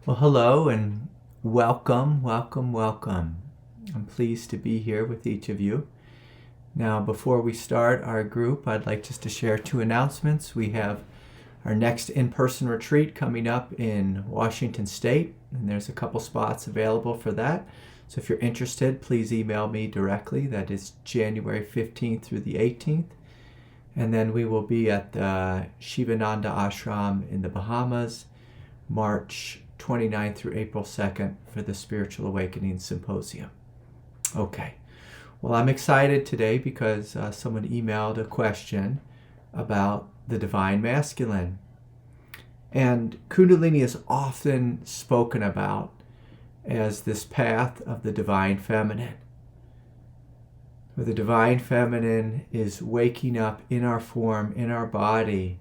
Well, hello and welcome, welcome, welcome. I'm pleased to be here with each of you. Now, before we start our group, I'd like just to share two announcements. We have our next in-person retreat coming up in Washington State, and there's a couple spots available for that. So if you're interested, please email me directly. That is January 15th through the 18th. And then we will be at the Shivananda Ashram in the Bahamas, March 29th through April 2nd for the Spiritual Awakening Symposium. Okay, well, I'm excited today because someone emailed a question about the Divine Masculine. And Kundalini is often spoken about as this path of the Divine Feminine, where the Divine Feminine is waking up in our form, in our body,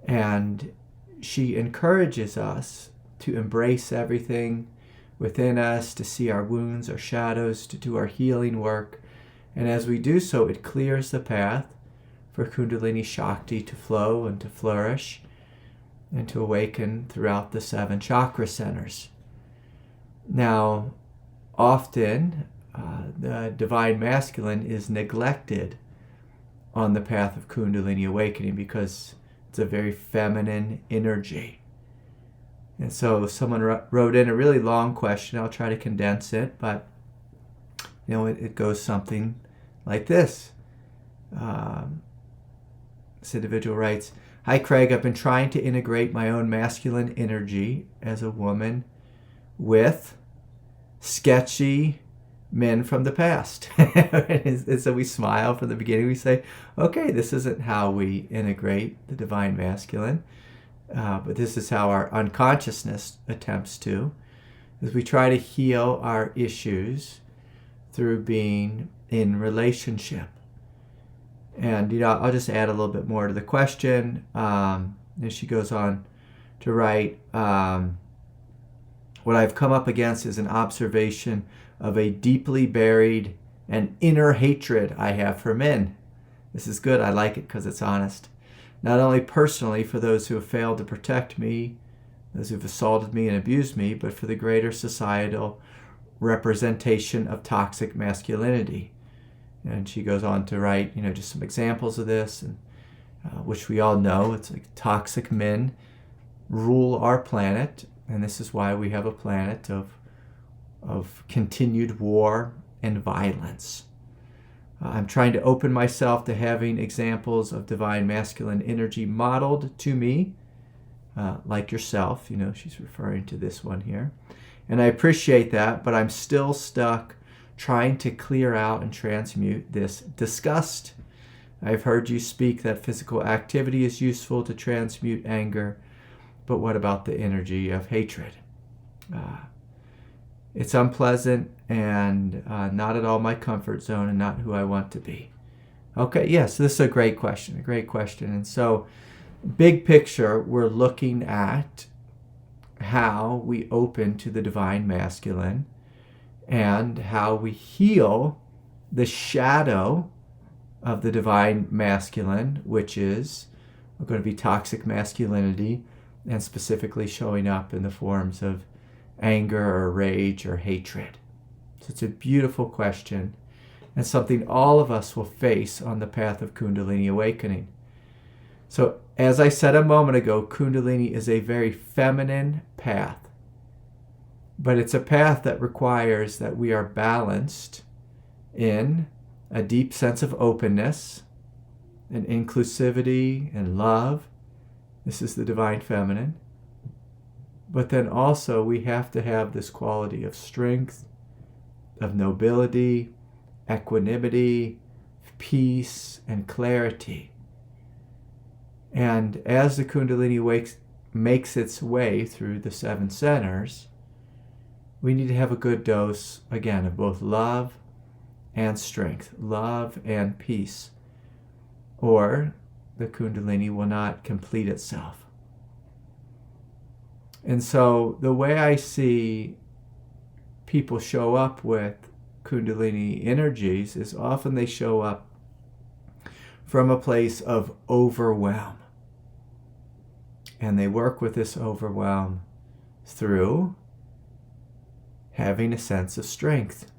and she encourages us to embrace everything within us, to see our wounds, our shadows, to do our healing work. And as we do so, it clears the path for Kundalini Shakti to flow and to flourish and to awaken throughout the 7 chakra centers. Now, often the Divine Masculine is neglected on the path of Kundalini Awakening because it's a very feminine energy. And so someone wrote in a really long question. I'll try to condense it, but it goes something like this. This individual writes, "Hi Craig, I've been trying to integrate my own masculine energy as a woman with sketchy men from the past." And so we smile from the beginning. We say, okay, this isn't how we integrate the Divine Masculine. But this is how our unconsciousness attempts to, is we try to heal our issues through being in relationship. And, I'll just add a little bit more to the question. And she goes on to write, what I've come up against is an observation of a deeply buried and inner hatred I have for men. This is good. I like it because it's honest. Not only personally for those who have failed to protect me, those who have assaulted me and abused me, but for the greater societal representation of toxic masculinity. And she goes on to write, just some examples of this, and which we all know. It's like toxic men rule our planet, and this is why we have a planet of continued war and violence. I'm trying to open myself to having examples of Divine Masculine energy modeled to me, like yourself. She's referring to this one here. And I appreciate that, but I'm still stuck trying to clear out and transmute this disgust. I've heard you speak that physical activity is useful to transmute anger, but what about the energy of hatred? It's unpleasant and not at all my comfort zone and not who I want to be. Okay, yes, this is a great question. And so, big picture, we're looking at how we open to the Divine Masculine and how we heal the shadow of the Divine Masculine, which is going to be toxic masculinity, and specifically showing up in the forms of anger or rage or hatred. So it's a beautiful question and something all of us will face on the path of Kundalini Awakening. So as I said a moment ago, Kundalini is a very feminine path, but it's a path that requires that we are balanced in a deep sense of openness and inclusivity and love. This is the Divine Feminine. But then also we have to have this quality of strength, of nobility, equanimity, peace, and clarity. And as the Kundalini makes its way through the 7 centers, we need to have a good dose, again, of both love and strength, love and peace, or the Kundalini will not complete itself. And so the way I see people show up with Kundalini energies is often they show up from a place of overwhelm. And they work with this overwhelm through having a sense of strength,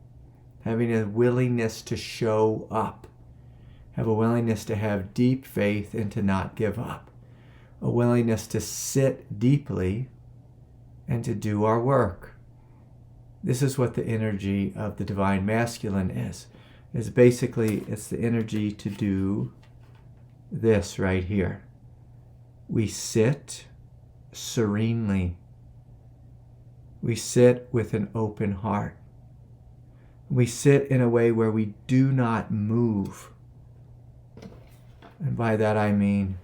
having a willingness to show up, have a willingness to have deep faith and to not give up, a willingness to sit deeply and to do our work. This is what the energy of the divine masculine is. Basically, it's the energy to do this right here. We sit serenely. We sit with an open heart. We sit in a way where we do not move. And by that I mean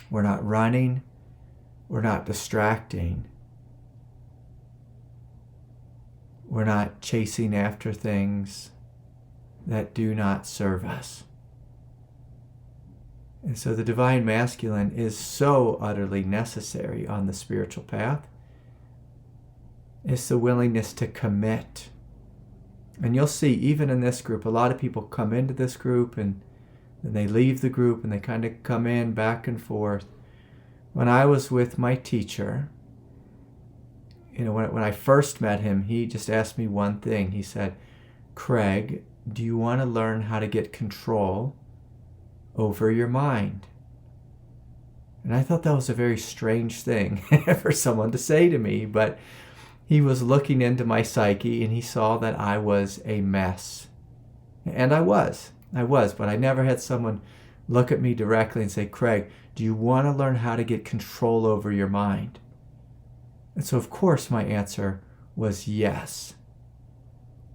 we're not running, we're not distracting, we're not chasing after things that do not serve us. And so the divine masculine is so utterly necessary on the spiritual path. It's the willingness to commit. And you'll see, even in this group, a lot of people come into this group and then they leave the group and they kind of come in back and forth. When I was with my teacher, when I first met him, he just asked me one thing. He said, Craig, do you want to learn how to get control over your mind? And I thought that was a very strange thing for someone to say to me, but he was looking into my psyche and he saw that I was a mess. And I was, but I never had someone look at me directly and say, Craig, do you want to learn how to get control over your mind? And so of course my answer was yes.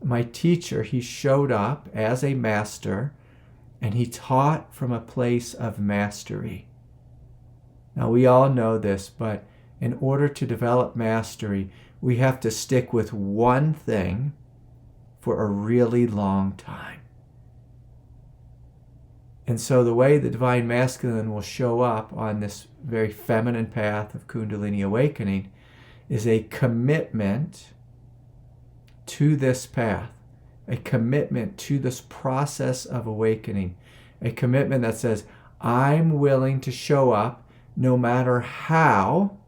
My teacher, he showed up as a master and he taught from a place of mastery. Now we all know this, but in order to develop mastery, we have to stick with one thing for a really long time. And so the way the divine masculine will show up on this very feminine path of Kundalini Awakening is a commitment to this path, a commitment to this process of awakening, a commitment that says, I'm willing to show up no matter how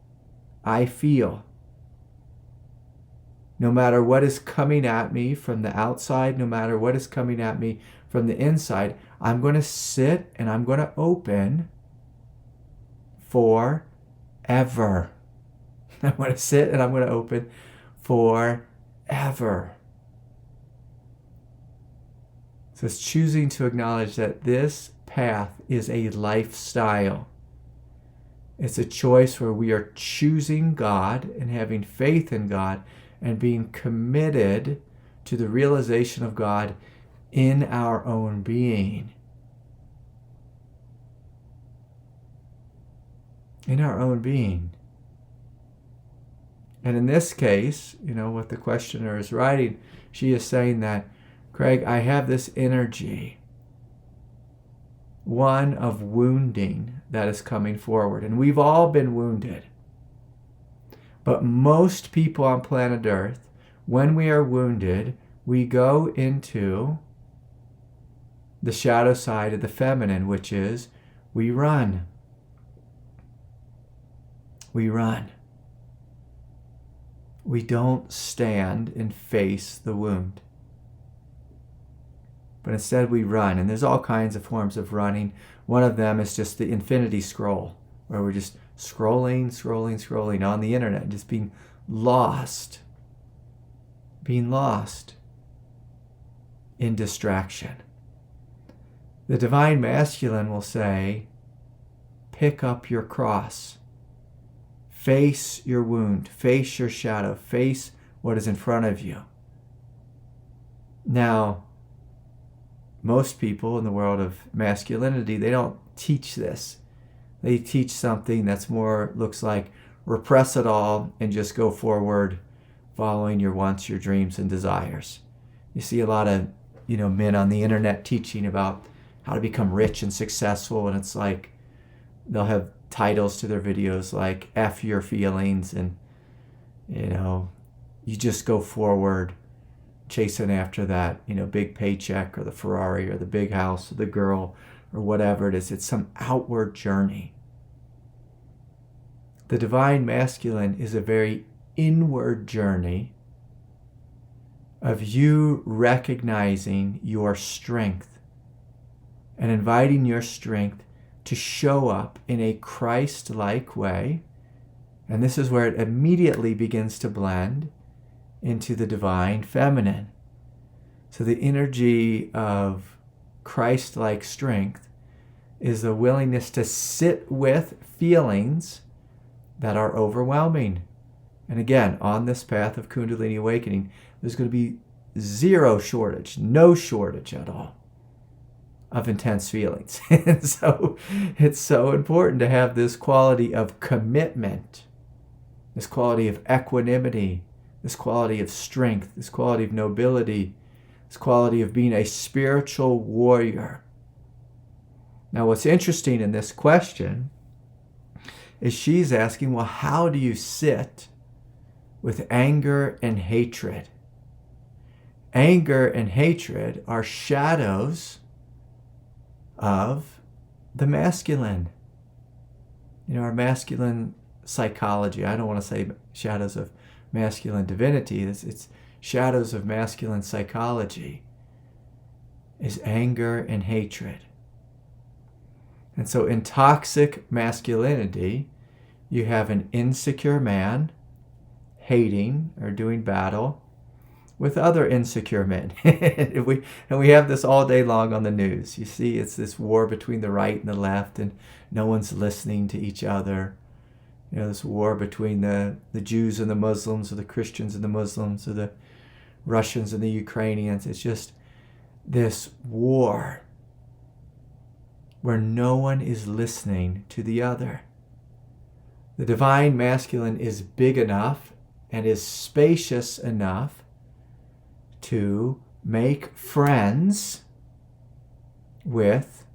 I feel. No matter what is coming at me from the outside, no matter what is coming at me from the inside, I'm going to sit and I'm going to open forever. I'm going to sit and I'm going to open forever. So it's choosing to acknowledge that this path is a lifestyle. It's a choice where we are choosing God and having faith in God and being committed to the realization of God in our own being. In our own being. And in this case, what the questioner is writing, she is saying that, Craig, I have this energy, one of wounding that is coming forward. And we've all been wounded. But most people on planet Earth, when we are wounded, we go into the shadow side of the feminine, which is we run. We run. We don't stand and face the wound. But instead we run. And there's all kinds of forms of running. One of them is just the infinity scroll, where we're just scrolling on the internet, just being lost in distraction. The divine masculine will say, pick up your cross, face your wound, face your shadow, face what is in front of you. Now, most people in the world of masculinity, they don't teach this. They teach something that's more, looks like repress it all and just go forward following your wants, your dreams, and desires. You see a lot of, men on the internet teaching about how to become rich and successful, and it's like they'll have titles to their videos like F your feelings, and, you just go forward chasing after that, big paycheck or the Ferrari or the big house or the girl or whatever it is. It's some outward journey. The divine masculine is a very inward journey of you recognizing your strength and inviting your strength to show up in a Christ-like way. And this is where it immediately begins to blend into the divine feminine. So the energy of Christ-like strength is the willingness to sit with feelings that are overwhelming. And again, on this path of Kundalini Awakening, there's going to be zero shortage, no shortage at all of intense feelings. And so it's so important to have this quality of commitment, this quality of equanimity, this quality of strength, this quality of nobility, this quality of being a spiritual warrior. Now, what's interesting in this question is she's asking, well, how do you sit with anger and hatred? Anger and hatred are shadows of the masculine. Our masculine psychology, I don't want to say shadows of masculine divinity, it's shadows of masculine psychology, is anger and hatred. And so in toxic masculinity, you have an insecure man hating or doing battle with other insecure men. and we have this all day long on the news. You see, it's this war between the right and the left, and no one's listening to each other. This war between the Jews and the Muslims, or the Christians and the Muslims, or the Russians and the Ukrainians. It's just this war where no one is listening to the other. The divine masculine is big enough and is spacious enough to make friends with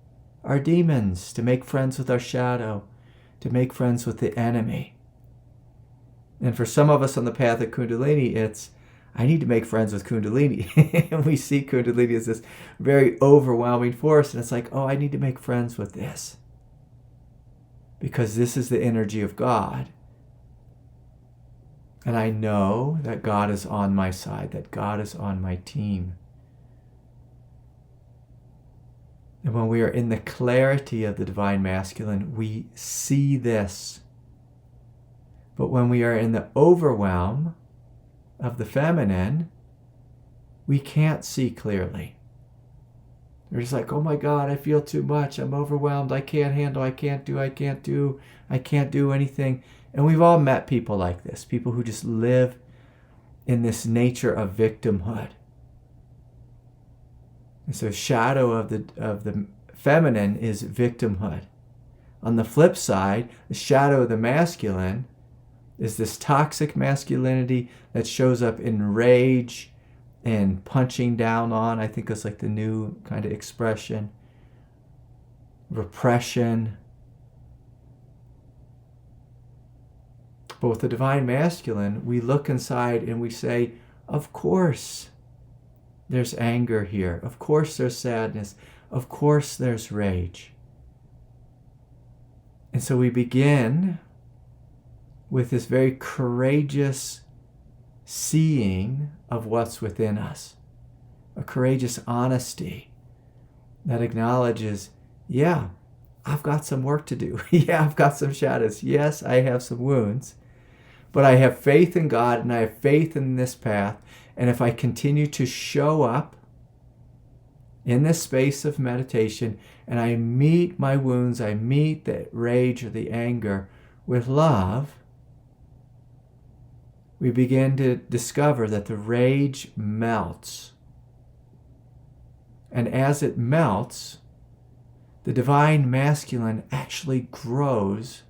our demons, to make friends with our shadow, to make friends with the enemy. And for some of us on the path of Kundalini, it's, I need to make friends with Kundalini. And we see Kundalini as this very overwhelming force. And it's like, oh, I need to make friends with this, because this is the energy of God. And I know that God is on my side, that God is on my team. And when we are in the clarity of the divine masculine, we see this. But when we are in the overwhelm of the feminine, we can't see clearly. We're just like, oh my God, I feel too much. I'm overwhelmed. I can't handle. I can't do anything. And we've all met people like this, people who just live in this nature of victimhood. And so shadow of the feminine is victimhood. On the flip side, the shadow of the masculine is this toxic masculinity that shows up in rage and punching down on, I think it's like the new kind of expression, repression. But with the divine masculine, we look inside and we say, of course there's anger here. Of course there's sadness. Of course there's rage. And so we begin with this very courageous seeing of what's within us. A courageous honesty that acknowledges, yeah, I've got some work to do. Yeah, I've got some shadows. Yes, I have some wounds. But I have faith in God and I have faith in this path. And if I continue to show up in this space of meditation and I meet my wounds, I meet the rage or the anger with love, we begin to discover that the rage melts. And as it melts, the divine masculine actually grows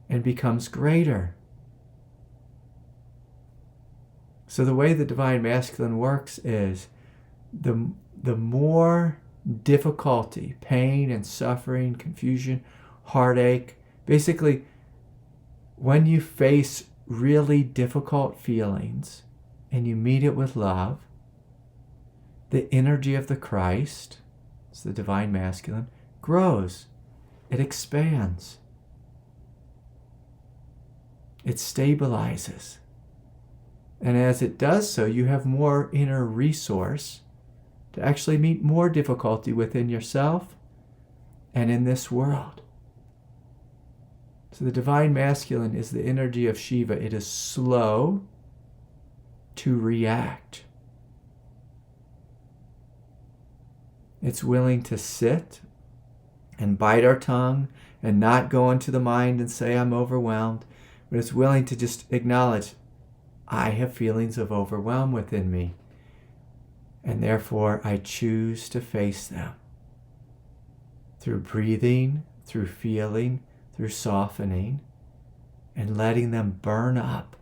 and becomes greater. So the way the divine masculine works is the more difficulty, pain and suffering, confusion, heartache, basically when you face really difficult feelings and you meet it with love, the energy of the Christ, it's the divine masculine, grows. It expands. it stabilizes. And as it does so, you have more inner resource to actually meet more difficulty within yourself and in this world. So the divine masculine is the energy of Shiva. It is slow to react. It's willing to sit and bite our tongue and not go into the mind and say, I'm overwhelmed. But it's willing to just acknowledge, I have feelings of overwhelm within me. And therefore, I choose to face them. Through breathing, through feeling, through softening, and letting them burn up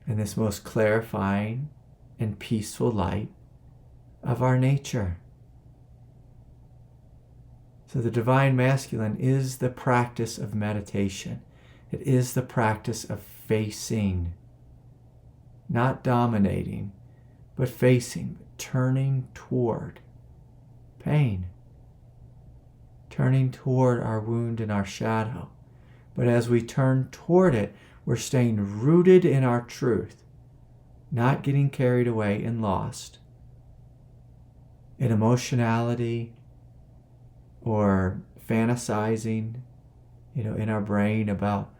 in this most clarifying and peaceful light of our nature. So the divine masculine is the practice of meditation. It is the practice of facing, not dominating, but facing, turning toward pain, turning toward our wound and our shadow. But as we turn toward it, we're staying rooted in our truth, not getting carried away and lost in emotionality or fantasizing, in our brain about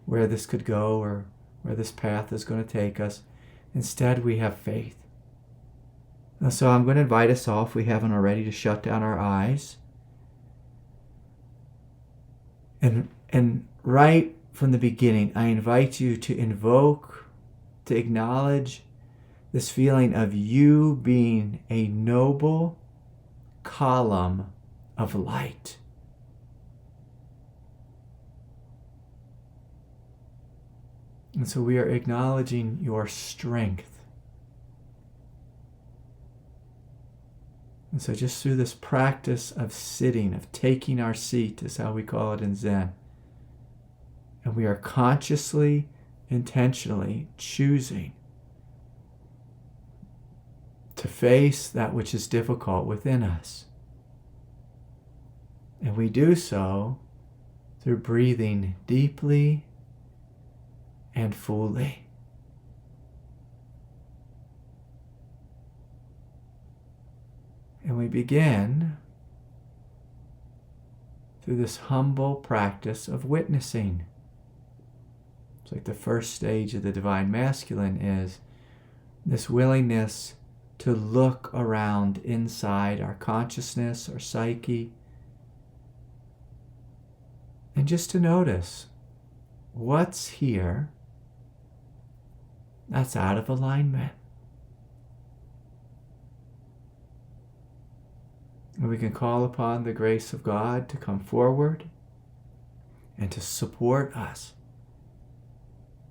where this could go or where this path is going to take us. Instead, we have faith. And so I'm going to invite us all, if we haven't already, to shut down our eyes. And right from the beginning, I invite you to invoke, to acknowledge this feeling of you being a noble column of light. And so we are acknowledging your strength. And so just through this practice of sitting, of taking our seat, is how we call it in Zen. And we are consciously, intentionally choosing to face that which is difficult within us. And we do so through breathing deeply and fully. And we begin through this humble practice of witnessing. It's like the first stage of the divine masculine is this willingness to look around inside our consciousness, our psyche, and just to notice what's here that's out of alignment. And we can call upon the grace of God to come forward and to support us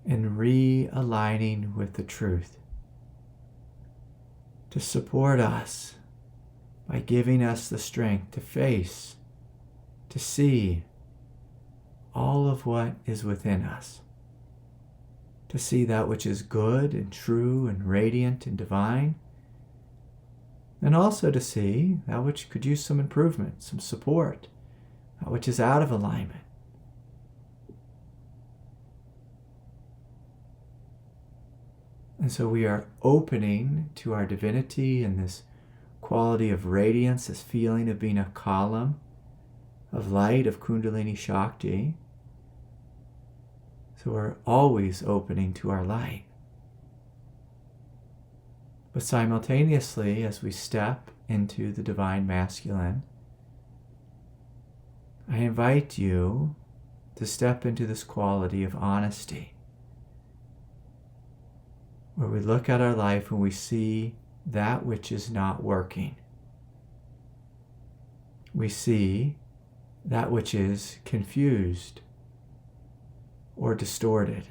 in realigning with the truth. To support us by giving us the strength to face, to see all of what is within us. To see that which is good and true and radiant and divine. And also to see that which could use some improvement, some support, that which is out of alignment. And so we are opening to our divinity and this quality of radiance, this feeling of being a column of light, of Kundalini Shakti. So we're always opening to our light. But simultaneously, as we step into the divine masculine, I invite you to step into this quality of honesty, where we look at our life and we see that which is not working. We see that which is confused or distorted.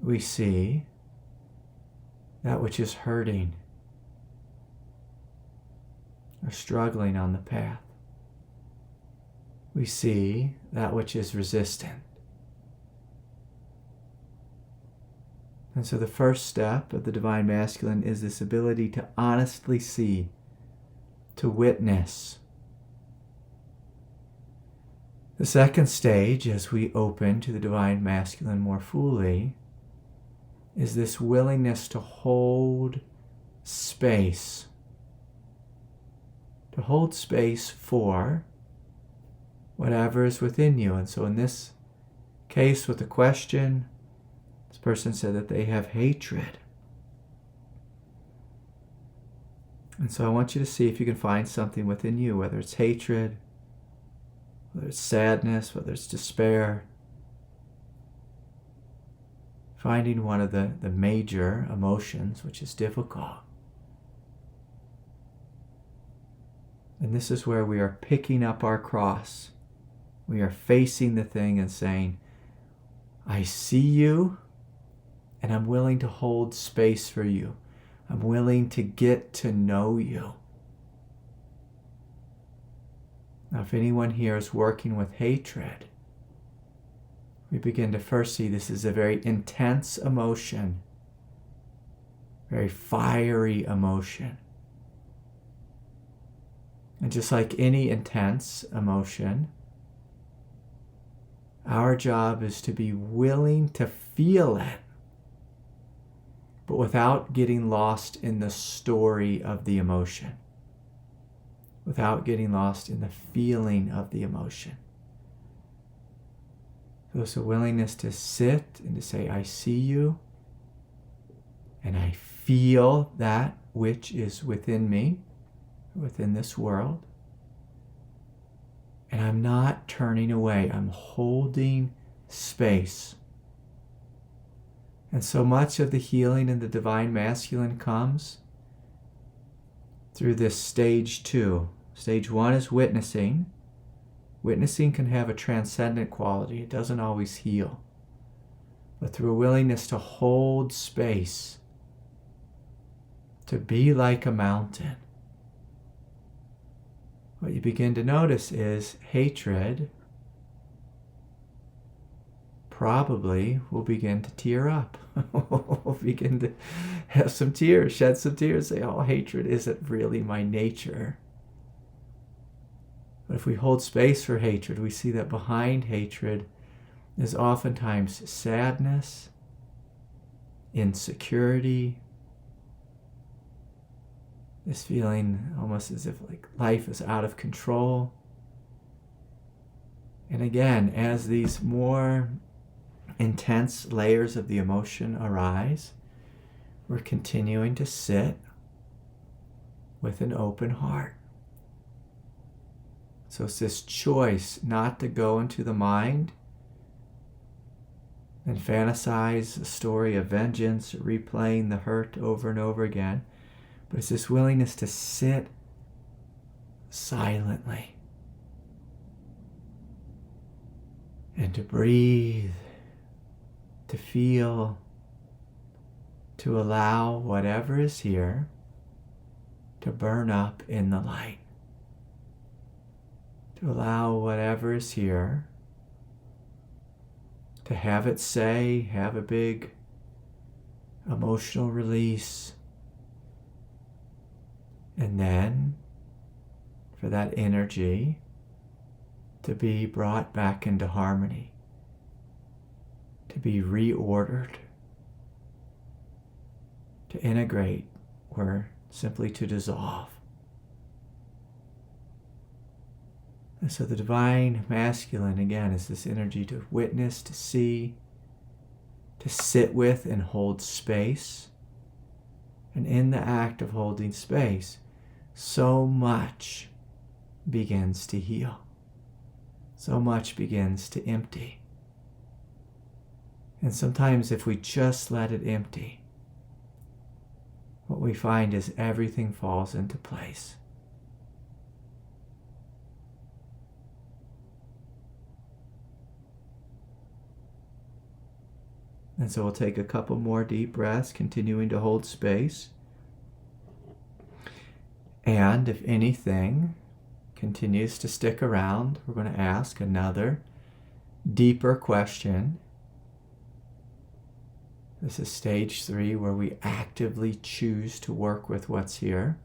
We see that which is hurting or struggling on the path. We see that which is resistant. And so the first step of the divine masculine is this ability to honestly see, to witness The second stage, as we open to the Divine Masculine more fully, is this willingness to hold space. To hold space for whatever is within you. And so in this case with the question, this person said that they have hatred. And so I want you to see if you can find something within you, whether it's hatred, whether it's sadness, whether it's despair. Finding one of the major emotions, which is difficult. And this is where we are picking up our cross. We are facing the thing and saying, I see you, and I'm willing to hold space for you. I'm willing to get to know you. Now, if anyone here is working with hatred, we begin to first see this is a very intense emotion, very fiery emotion. And just like any intense emotion, our job is to be willing to feel it, but without getting lost in the story of the emotion, without getting lost in the feeling of the emotion. So it's a willingness to sit and to say, I see you, and I feel that which is within me, within this world. And I'm not turning away. I'm holding space. And so much of the healing in the Divine Masculine comes through this stage 2. Stage 1 is witnessing. Witnessing can have a transcendent quality. It doesn't always heal. But through a willingness to hold space, to be like a mountain, what you begin to notice is hatred probably will begin to tear up. We'll begin to have some tears, shed some tears, say, oh, hatred isn't really my nature. But if we hold space for hatred, we see that behind hatred is oftentimes sadness, insecurity, this feeling almost as if like life is out of control. And again, as these more intense layers of the emotion arise, we're continuing to sit with an open heart. So it's this choice not to go into the mind and fantasize a story of vengeance, replaying the hurt over and over again, but it's this willingness to sit silently and to breathe, to feel, to allow whatever is here to burn up in the light. To allow whatever is here to have it say, have a big emotional release, and then for that energy to be brought back into harmony, to be reordered, to integrate, or simply to dissolve. And so the Divine Masculine, again, is this energy to witness, to see, to sit with and hold space. And in the act of holding space, so much begins to heal. So much begins to empty. And sometimes if we just let it empty, what we find is everything falls into place. And so we'll take a couple more deep breaths, continuing to hold space. And if anything continues to stick around, we're going to ask another deeper question. This is stage 3, where we actively choose to work with what's here.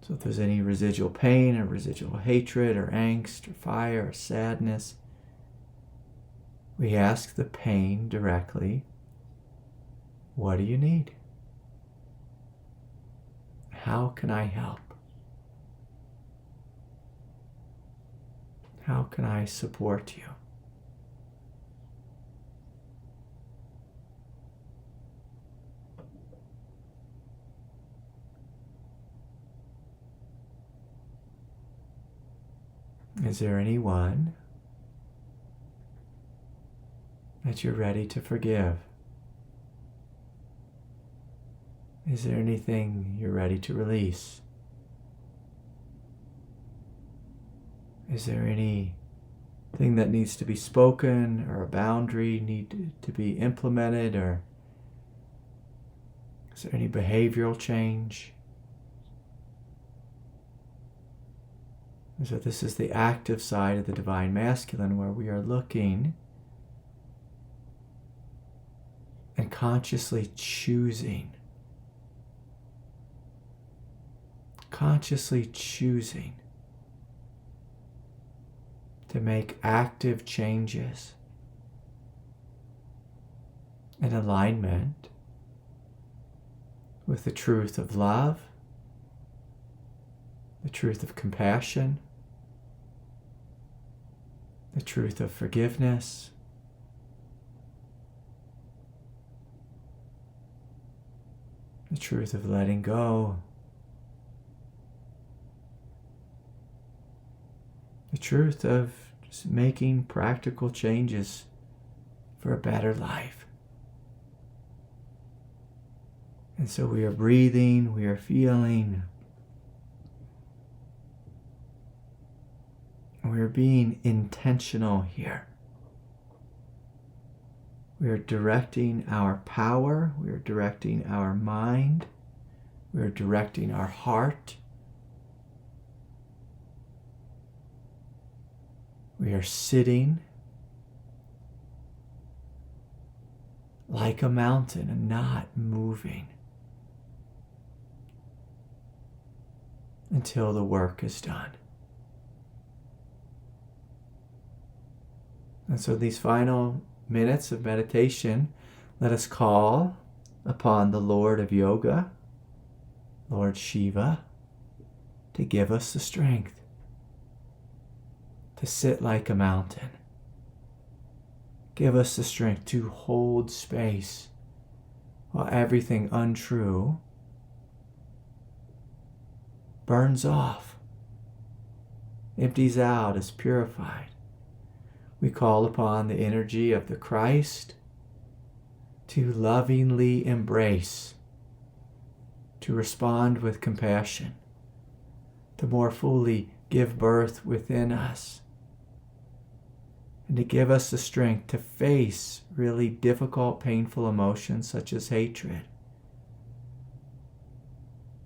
So if there's any residual pain or residual hatred or angst or fire or sadness, we ask the pain directly, what do you need? How can I help? How can I support you? Is there anyone that you're ready to forgive? Is there anything you're ready to release? Is there anything that needs to be spoken or a boundary need to be implemented, or is there any behavioral change? So this is the active side of the Divine Masculine, where we are looking and consciously choosing to make active changes in alignment with the truth of love, the truth of compassion, the truth of forgiveness, the truth of letting go, the truth of just making practical changes for a better life. And so we are breathing, we are feeling, we are being intentional here. We are directing our power, we are directing our mind, we are directing our heart. We are sitting like a mountain and not moving until the work is done. And so these final minutes of meditation, let us call upon the Lord of Yoga, Lord Shiva, to give us the strength to sit like a mountain. Give us the strength to hold space while everything untrue burns off, empties out, is purified. We call upon the energy of the Christ to lovingly embrace, to respond with compassion, to more fully give birth within us, and to give us the strength to face really difficult, painful emotions such as hatred.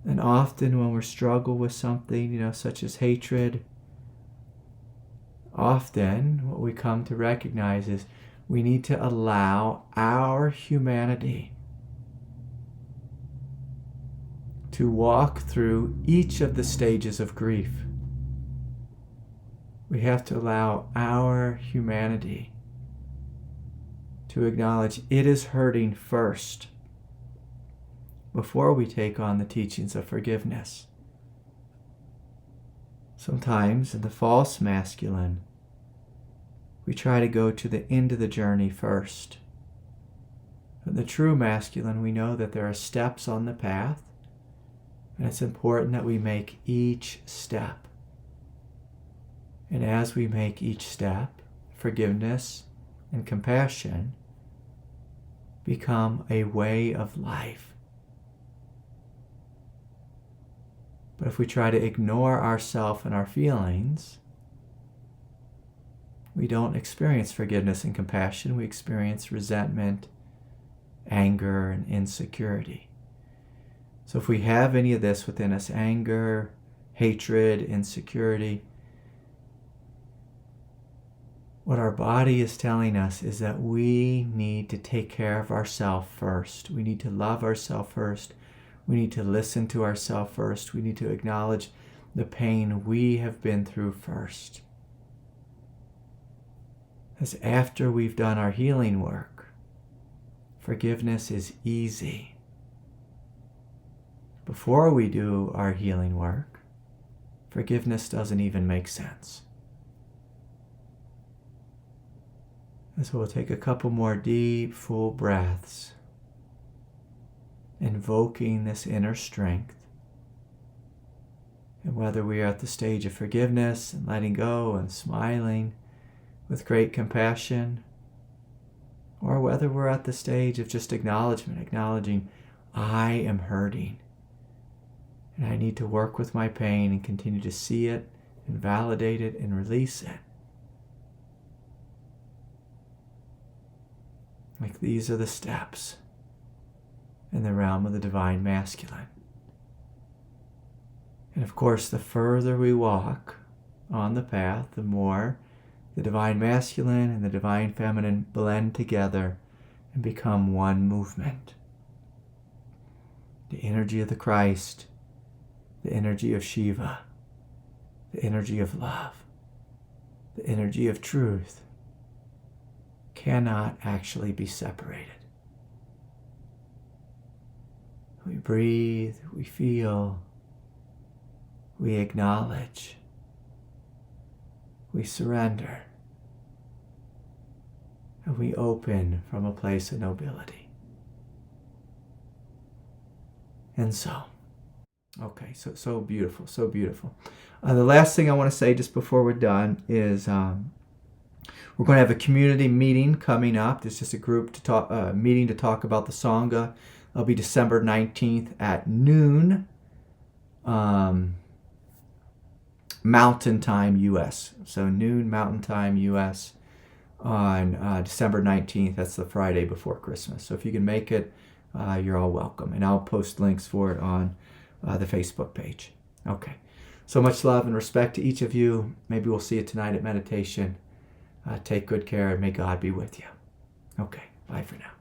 And often when we struggle with something, such as hatred, often what we come to recognize is we need to allow our humanity to walk through each of the stages of grief. We have to allow our humanity to acknowledge it is hurting first before we take on the teachings of forgiveness. Sometimes in the false masculine, we try to go to the end of the journey first. But the true masculine, we know that there are steps on the path, and it's important that we make each step. And as we make each step, forgiveness and compassion become a way of life. But if we try to ignore ourselves and our feelings, we don't experience forgiveness and compassion. We experience resentment, anger, and insecurity. So if we have any of this within us, anger, hatred, insecurity, what our body is telling us is that we need to take care of ourselves first. We need to love ourselves first, We need to listen to ourselves first. We need to acknowledge the pain we have been through first. As after we've done our healing work, forgiveness is easy. Before we do our healing work, forgiveness doesn't even make sense. And so we'll take a couple more deep, full breaths, invoking this inner strength. And whether we are at the stage of forgiveness and letting go and smiling with great compassion, or whether we're at the stage of just acknowledging I am hurting and I need to work with my pain and continue to see it and validate it and release it. Like these are the steps in the realm of the divine masculine. And of course, the further we walk on the path, the more the divine masculine and the divine feminine blend together and become one movement. The energy of the Christ, the energy of Shiva, the energy of love, the energy of truth cannot actually be separated. We breathe, we feel, we acknowledge, we surrender, and we open from a place of nobility. And so beautiful, so beautiful. The last thing I want to say just before we're done is we're going to have a community meeting coming up. There's just a group to talk, meeting to talk about the Sangha. It'll be December 19th at noon, Mountain Time, U.S. So noon Mountain Time, U.S. on December 19th. That's the Friday before Christmas. So if you can make it, you're all welcome. And I'll post links for it on the Facebook page. Okay. So much love and respect to each of you. Maybe we'll see you tonight at meditation. Take good care and may God be with you. Okay. Bye for now.